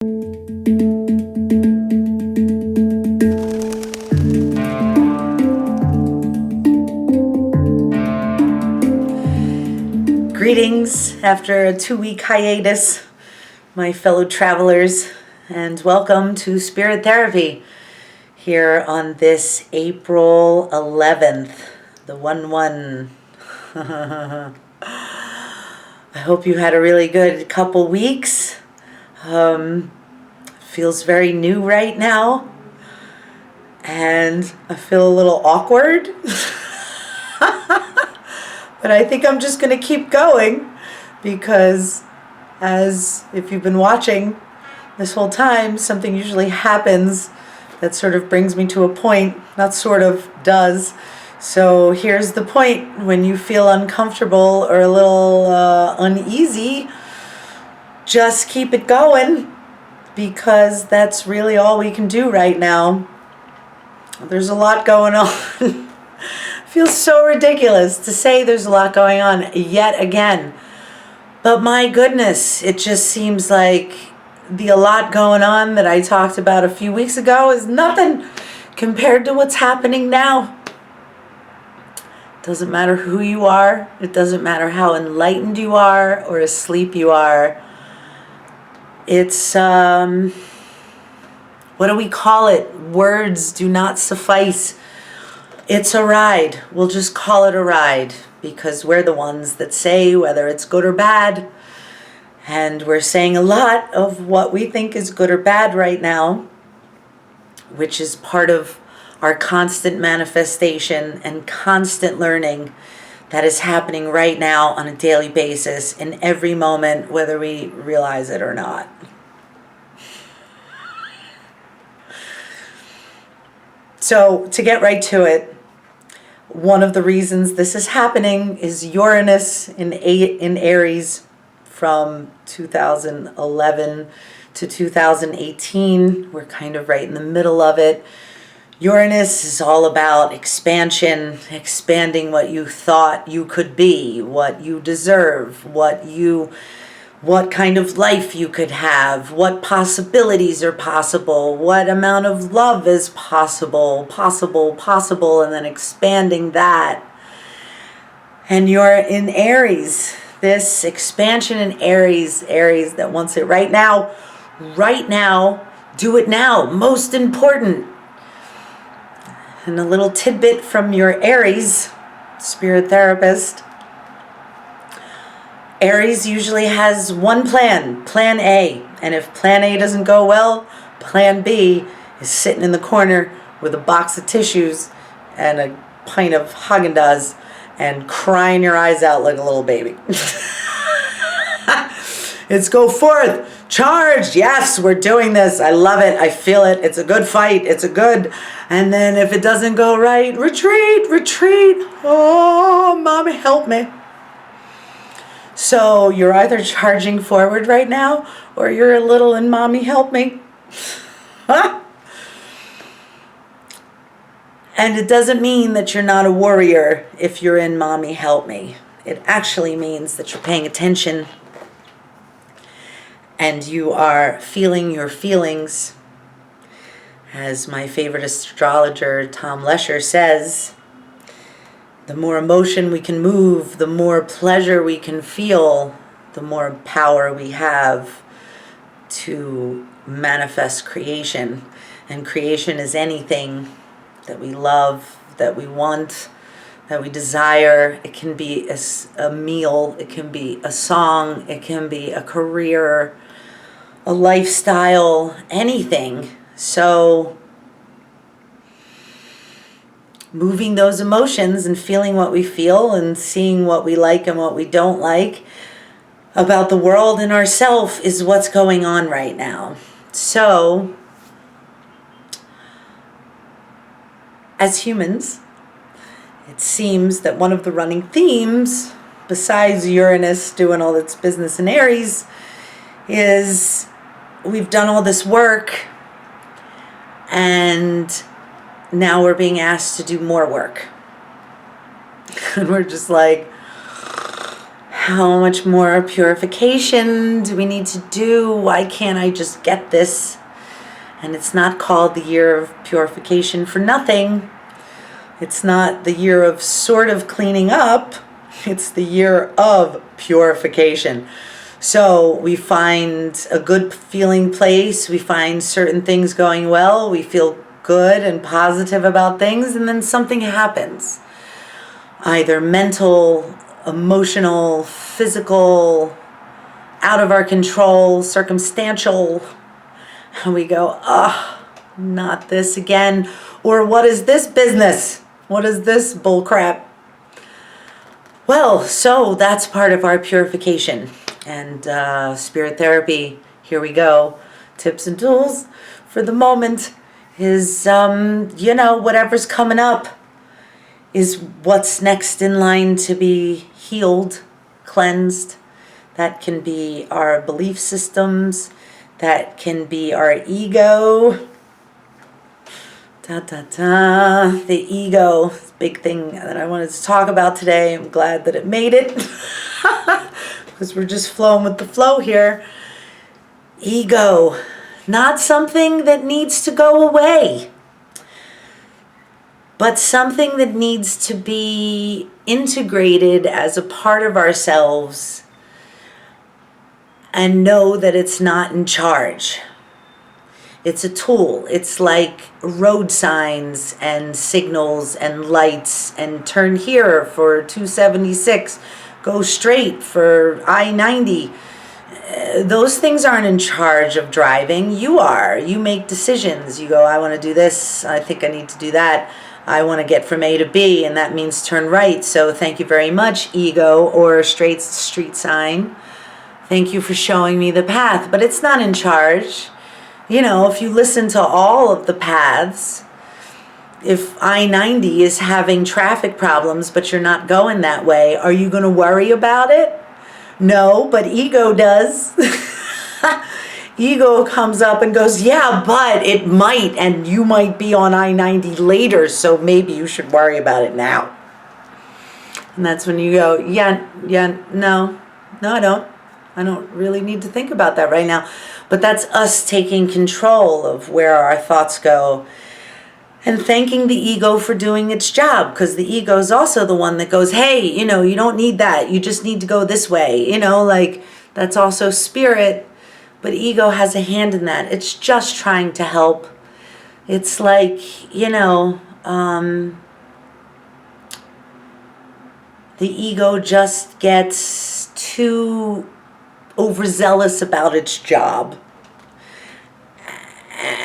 Greetings after a 2-week hiatus, my fellow travelers, and welcome to Spirit Therapy here on this April 11th, the 1-1. I hope you had a really good couple weeks. Feels very new right now, and I feel a little awkward. But I think I'm just going to keep going because, as if you've been watching this whole time, something usually happens that sort of brings me to a point, not sort of, does. So here's the point: when you feel uncomfortable or a little uneasy, just keep it going, because that's really all we can do right now. There's a lot going on. Feels so ridiculous to say there's a lot going on yet again. But my goodness, it just seems like the a lot going on that I talked about a few weeks ago is nothing compared to what's happening now. It doesn't matter who you are. It doesn't matter how enlightened you are or asleep you are. It's, what do we call it? Words do not suffice. It's a ride. We'll just call it a ride, because we're the ones that say whether it's good or bad. And we're saying a lot of what we think is good or bad right now, which is part of our constant manifestation and constant learning that is happening right now on a daily basis in every moment, whether we realize it or not. So to get right to it, one of the reasons this is happening is Uranus in Aries from 2011 to 2018. We're kind of right in the middle of it. Uranus is all about expansion, expanding what you thought you could be, what you deserve, what kind of life you could have, what possibilities are possible, what amount of love is possible, and then expanding that. And you're in Aries, this expansion in Aries that wants it right now, do it now, most important. And a little tidbit from your Aries spirit therapist. Aries usually has one plan, Plan A. And if Plan A doesn't go well, Plan B is sitting in the corner with a box of tissues and a pint of Haagen-Dazs and crying your eyes out like a little baby. It's go forth, charge, yes, we're doing this, I love it, I feel it, it's a good fight, it's a good, and then if it doesn't go right, retreat, oh, mommy, help me. So you're either charging forward right now, or you're a little in mommy, help me. And it doesn't mean that you're not a warrior if you're in mommy, help me. It actually means that you're paying attention and you are feeling your feelings. As my favorite astrologer, Tom Lesher, says, the more emotion we can move, the more pleasure we can feel, the more power we have to manifest creation. And creation is anything that we love, that we want, that we desire. It can be a meal, it can be a song, it can be a career, a lifestyle, anything. So moving those emotions and feeling what we feel and seeing what we like and what we don't like about the world and ourselves is what's going on right now. So, as humans, it seems that one of the running themes, besides Uranus doing all its business in Aries, is we've done all this work and now we're being asked to do more work. And we're just like, How much more purification do we need to do? Why can't I just get this? And it's not called the year of purification for nothing. It's not the year of sort of cleaning up. It's the year of purification. So we find a good feeling place. We find certain things going well. We feel good and positive about things. And then something happens. Either mental, emotional, physical, out of our control, circumstantial. And we go, not this again. Or what is this business? What is this bullcrap? Well, so that's part of our purification. And spirit therapy, here we go. Tips and tools for the moment is, whatever's coming up is what's next in line to be healed, cleansed. That can be our belief systems. That can be our ego. The ego, big thing that I wanted to talk about today. I'm glad that it made it. Because we're just flowing with the flow here. Ego, not something that needs to go away, but something that needs to be integrated as a part of ourselves and know that it's not in charge. It's a tool. It's like road signs and signals and lights and turn here for 276, go straight for I-90. Those things aren't in charge of driving. You are. You make decisions. You go, I want to do this. I think I need to do that. I want to get from A to B, and that means turn right. So thank you very much, ego, or straight street sign. Thank you for showing me the path. But it's not in charge. If you listen to all of the paths, if I-90 is having traffic problems, but you're not going that way, are you going to worry about it? No, but ego does. Ego comes up and goes, yeah, but it might, and you might be on I-90 later, so maybe you should worry about it now. And that's when you go, no, I don't. I don't really need to think about that right now. But that's us taking control of where our thoughts go and thanking the ego for doing its job, because the ego is also the one that goes, hey, you don't need that. You just need to go this way. That's also spirit, but ego has a hand in that. It's just trying to help. It's like, the ego just gets too overzealous about its job,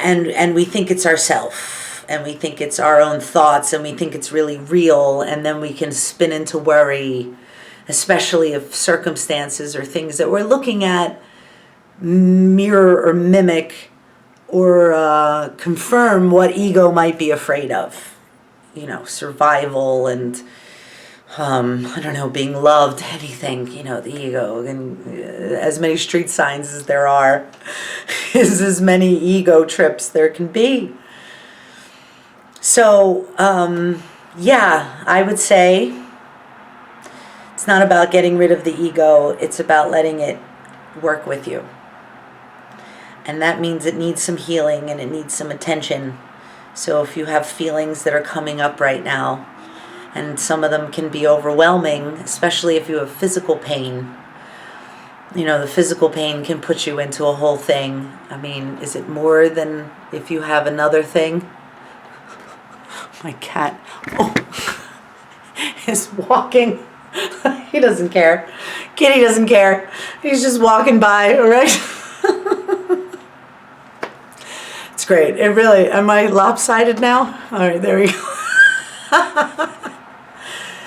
and we think it's ourself, and we think it's our own thoughts, and we think it's really real, and then we can spin into worry, especially if circumstances or things that we're looking at mirror or mimic or confirm what ego might be afraid of. Survival and being loved, anything, the ego, and as many street signs as there are, is as many ego trips there can be. So, I would say it's not about getting rid of the ego, it's about letting it work with you. And that means it needs some healing and it needs some attention. So if you have feelings that are coming up right now, and some of them can be overwhelming, especially if you have physical pain. The physical pain can put you into a whole thing. I mean, is it more than if you have another thing? My cat, is walking. He doesn't care. Kitty doesn't care. He's just walking by, all right? It's great. It really, am I lopsided now? All right, there we go.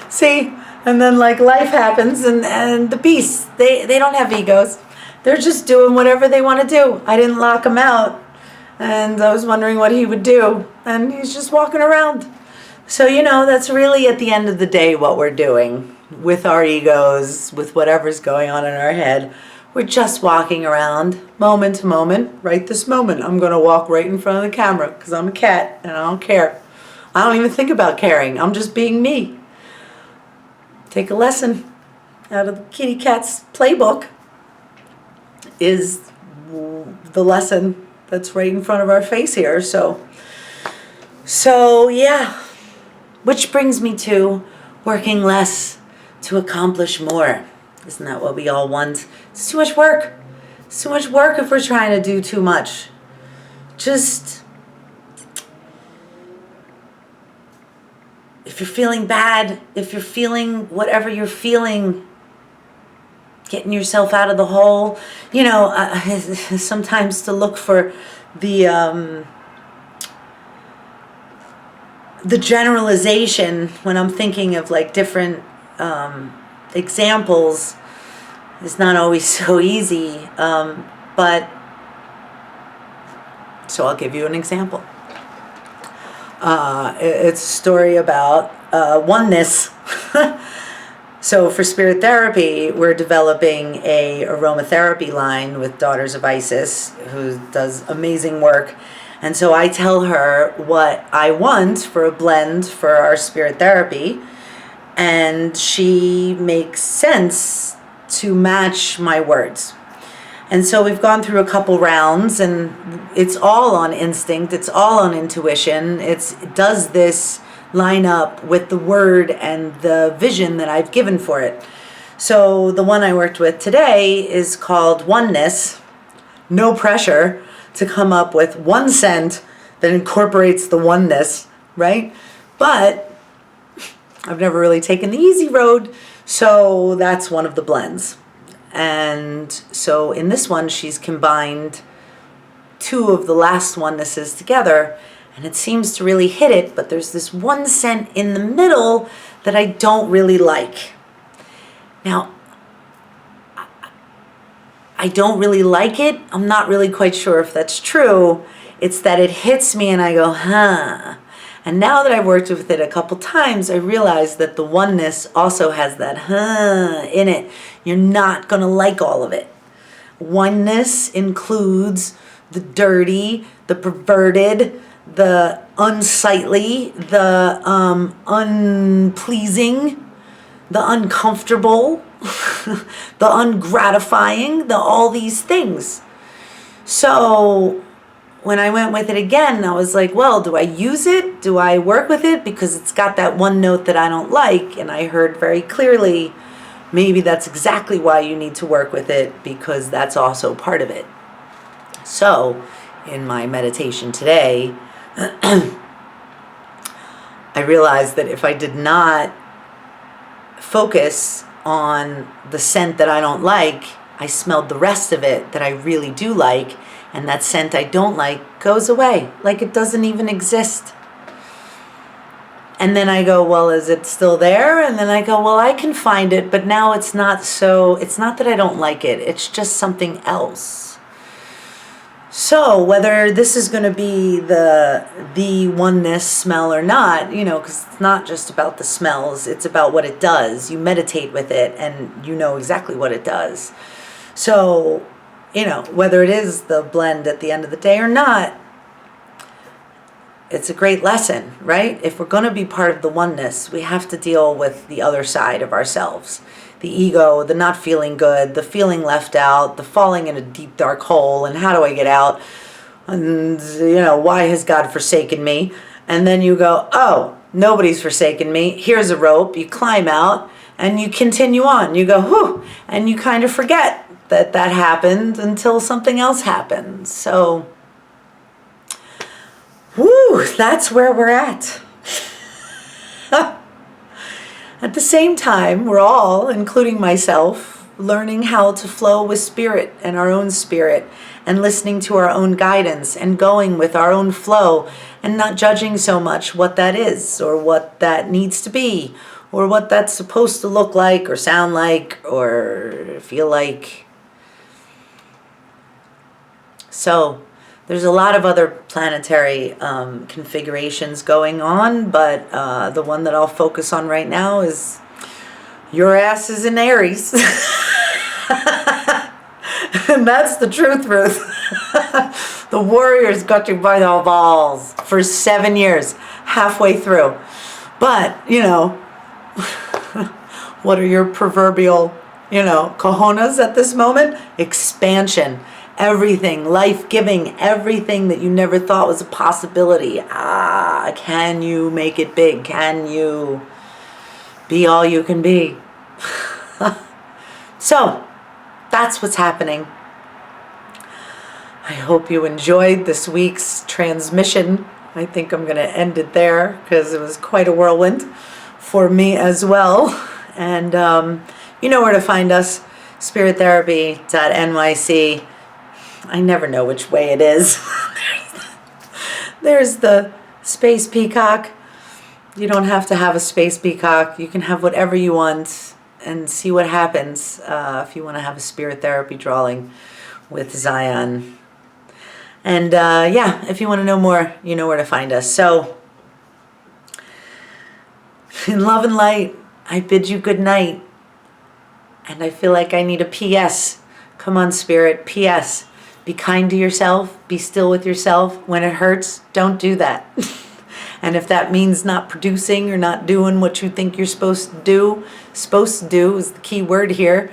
See, and then life happens, and the beasts, they don't have egos. They're just doing whatever they want to do. I didn't lock him out, and I was wondering what he would do, and he's just walking around. So, that's really at the end of the day what we're doing with our egos, with whatever's going on in our head. We're just walking around moment to moment. Right this moment, I'm going to walk right in front of the camera because I'm a cat, and I don't care. I don't even think about caring. I'm just being me. Take a lesson. out of the kitty cat's playbook is the lesson that's right in front of our face here. So yeah. Which brings me to working less to accomplish more. Isn't that what we all want? It's too much work. It's too much work if we're trying to do too much. Just, if you're feeling bad, if you're feeling whatever you're feeling, getting yourself out of the hole, sometimes to look for the generalization when I'm thinking of like different examples is not always so easy. But so I'll give you an example. It's a story about oneness. So for spirit therapy, we're developing a aromatherapy line with Daughters of Isis, who does amazing work. And so I tell her what I want for a blend for our spirit therapy, and she makes sense to match my words. And so we've gone through a couple rounds, and it's all on instinct, it's all on intuition. Does this line up with the word and the vision that I've given for it? So the one I worked with today is called Oneness. No pressure to come up with one scent that incorporates the oneness, right? But I've never really taken the easy road, so that's one of the blends. And so in this one, she's combined two of the last onenesses together, and it seems to really hit it, but there's this one scent in the middle that I don't really like. Now, I don't really like it. I'm not really quite sure if that's true. It's that it hits me and I go, huh. And now that I've worked with it a couple times, I realize that the oneness also has that huh in it. You're not going to like all of it. Oneness includes the dirty, the perverted, the unsightly, the unpleasing, the uncomfortable, the ungratifying, all these things. So when I went with it again, I was like, well, do I use it? Do I work with it? Because it's got that one note that I don't like. And I heard very clearly, maybe that's exactly why you need to work with it, because that's also part of it. So in my meditation today, I realized that if I did not focus on the scent that I don't like, I smelled the rest of it that I really do like, and that scent I don't like goes away, like it doesn't even exist. And then I go, well, is it still there? And then I go, well, I can find it, but now it's not that I don't like it, it's just something else. So whether this is going to be the oneness smell or not, because it's not just about the smells, it's about what it does. You meditate with it and you know exactly what it does. So, whether it is the blend at the end of the day or not, it's a great lesson, right? If we're going to be part of the oneness, we have to deal with the other side of ourselves. The ego, the not feeling good, the feeling left out, the falling in a deep dark hole, and how do I get out? And, why has God forsaken me? And then you go, oh, nobody's forsaken me. Here's a rope. You climb out and you continue on. You go, whew, and you kind of forget that happened until something else happens. So, whoo, that's where we're at. At the same time, we're all, including myself, learning how to flow with spirit and our own spirit, and listening to our own guidance and going with our own flow, and not judging so much what that is or what that needs to be or what that's supposed to look like or sound like or feel like. So there's a lot of other planetary configurations going on, but the one that I'll focus on right now is your ass is in Aries. And that's the truth. The Warriors got you by the balls for 7 years, halfway through. But, What are your proverbial, cojones at this moment? Expansion. Everything, life-giving, everything that you never thought was a possibility. Can you make it big? Can you be all you can be? So, that's what's happening. I hope you enjoyed this week's transmission. I think I'm going to end it there because it was quite a whirlwind for me as well. And you know where to find us, spirittherapy.nyc. I never know which way it is. There's the space peacock. You don't have to have a space peacock. You can have whatever you want and see what happens if you want to have a spirit therapy drawing with Zion. And if you want to know more, you know where to find us. So, in love and light, I bid you good night. And I feel like I need a PS. Come on, Spirit, PS. Be kind to yourself. Be still with yourself. When it hurts, don't do that. And if that means not producing or not doing what you think you're supposed to do is the key word here.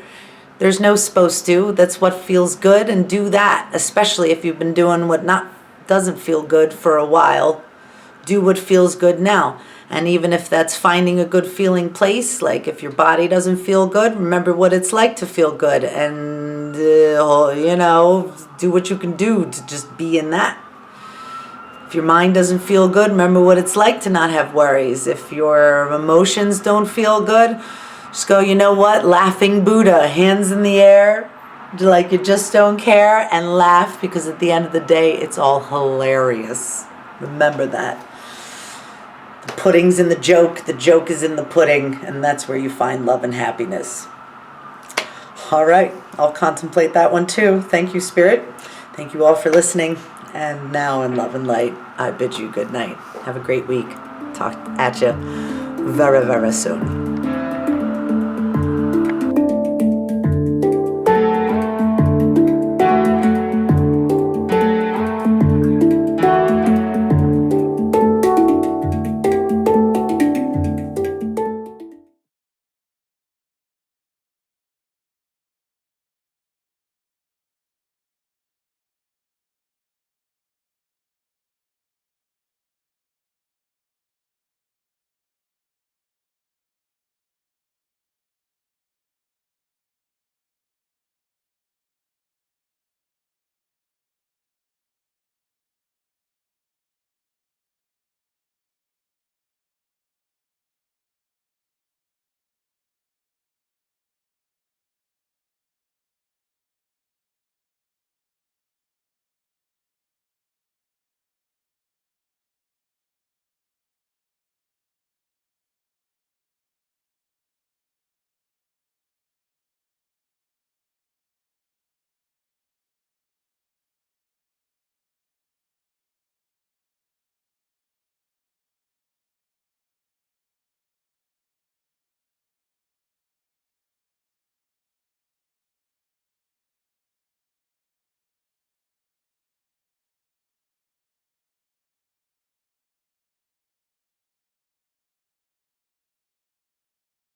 There's no supposed to. That's what feels good, and do that, especially if you've been doing what doesn't feel good for a while. Do what feels good now. And even if that's finding a good feeling place, like if your body doesn't feel good, remember what it's like to feel good, and do what you can do to just be in that. If your mind doesn't feel good, remember what it's like to not have worries. If your emotions don't feel good, just go, you know what, laughing Buddha, hands in the air, like you just don't care, and laugh, because at the end of the day, it's all hilarious. Remember that. The pudding's in the joke is in the pudding, and that's where you find love and happiness. All right, I'll contemplate that one too. Thank you, Spirit. Thank you all for listening. And now in love and light, I bid you good night. Have a great week. Talk at you very, very soon.